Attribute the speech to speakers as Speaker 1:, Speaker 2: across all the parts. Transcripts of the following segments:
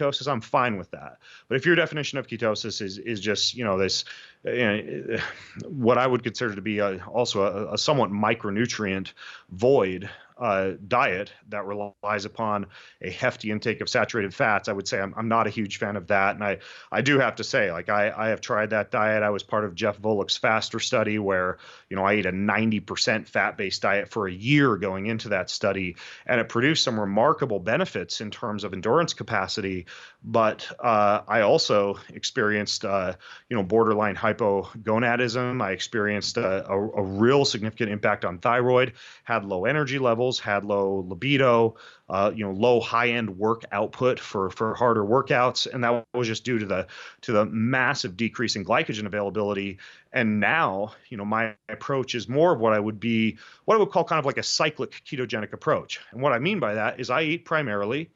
Speaker 1: ketosis, I'm fine with that. But if your definition of ketosis is just, this, what I would consider to be also a somewhat micronutrient void diet that relies upon a hefty intake of saturated fats, I would say I'm not a huge fan of that. And I do have to say, like, I have tried that diet. I was part of Jeff Volek's faster study where, I ate a 90% fat-based diet for a year going into that study, and it produced some remarkable benefits in terms of endurance capacity. But I also experienced, borderline hypogonadism. I experienced a real significant impact on thyroid, had low energy levels, had low libido, low high-end work output for harder workouts, and that was just due to the massive decrease in glycogen availability. And now, my approach is more of what I would call kind of like a cyclic ketogenic approach. And what I mean by that is I eat primarily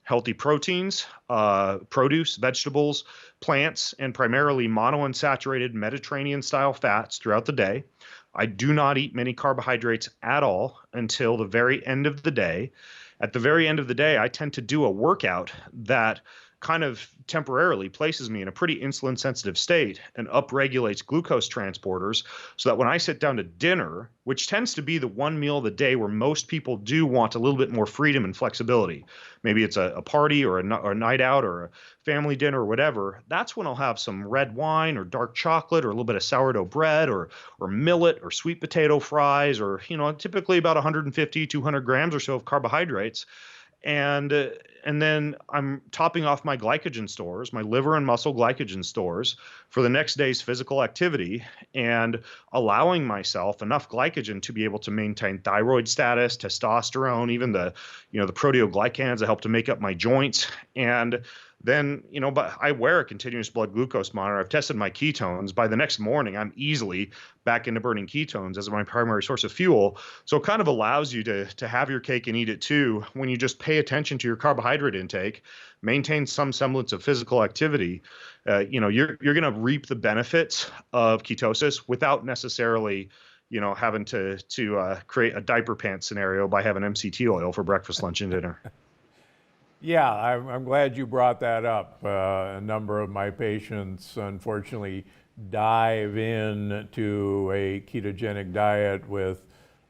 Speaker 1: healthy proteins, produce, vegetables, plants, and primarily monounsaturated Mediterranean-style fats throughout the day. I do not eat many carbohydrates at all until the very end of the day. At the very end of the day, I tend to do a workout that kind of temporarily places me in a pretty insulin sensitive state and upregulates glucose transporters, so that when I sit down to dinner, which tends to be the one meal of the day where most people do want a little bit more freedom and flexibility, maybe it's a party or a night out or a family dinner or whatever, that's when I'll have some red wine or dark chocolate or a little bit of sourdough bread or millet or sweet potato fries, or typically about 150, 200 grams or so of carbohydrates. And then I'm topping off my glycogen stores, my liver and muscle glycogen stores, for the next day's physical activity, and allowing myself enough glycogen to be able to maintain thyroid status, testosterone, even the proteoglycans that help to make up my joints. And then, but I wear a continuous blood glucose monitor. I've tested my ketones. By the next morning, I'm easily back into burning ketones as my primary source of fuel. So it kind of allows you to have your cake and eat it too when you just pay attention to your carbohydrate intake, maintain some semblance of physical activity. You're going to reap the benefits of ketosis without necessarily having to create a diaper pants scenario by having MCT oil for breakfast, lunch, and dinner.
Speaker 2: Yeah, I'm glad you brought that up. A number of my patients, unfortunately, dive into a ketogenic diet with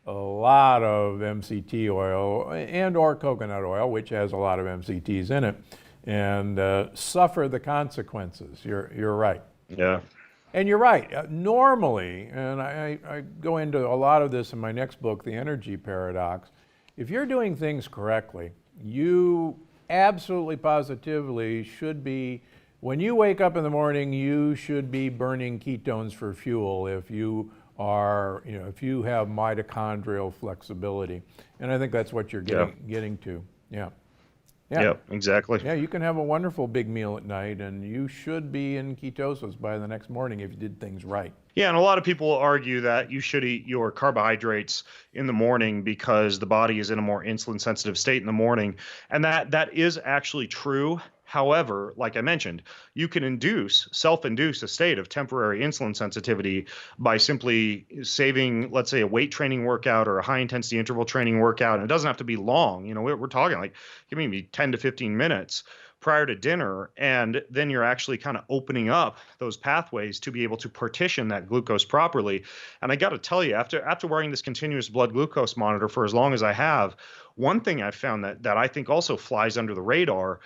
Speaker 2: a lot of MCT oil and or coconut oil, which has a lot of MCTs in it, and suffer the consequences. You're right.
Speaker 1: Yeah.
Speaker 2: And you're right. Normally, and I go into a lot of this in my next book, The Energy Paradox, if you're doing things correctly, you absolutely positively should be, when you wake up in the morning, you should be burning ketones for fuel if you are, if you have mitochondrial flexibility. And I think that's what you're getting to. Yeah.
Speaker 1: Yeah, exactly.
Speaker 2: Yeah, you can have a wonderful big meal at night, and you should be in ketosis by the next morning if you did things right.
Speaker 1: Yeah, and a lot of people will argue that you should eat your carbohydrates in the morning because the body is in a more insulin-sensitive state in the morning, and that is actually true. However, like I mentioned, you can self-induce a state of temporary insulin sensitivity by simply saving, let's say, a weight training workout or a high-intensity interval training workout, and it doesn't have to be long. We're talking like, give me 10 to 15 minutes prior to dinner, and then you're actually kind of opening up those pathways to be able to partition that glucose properly. And I got to tell you, after wearing this continuous blood glucose monitor for as long as I have, one thing I've found that I think also flies under the radar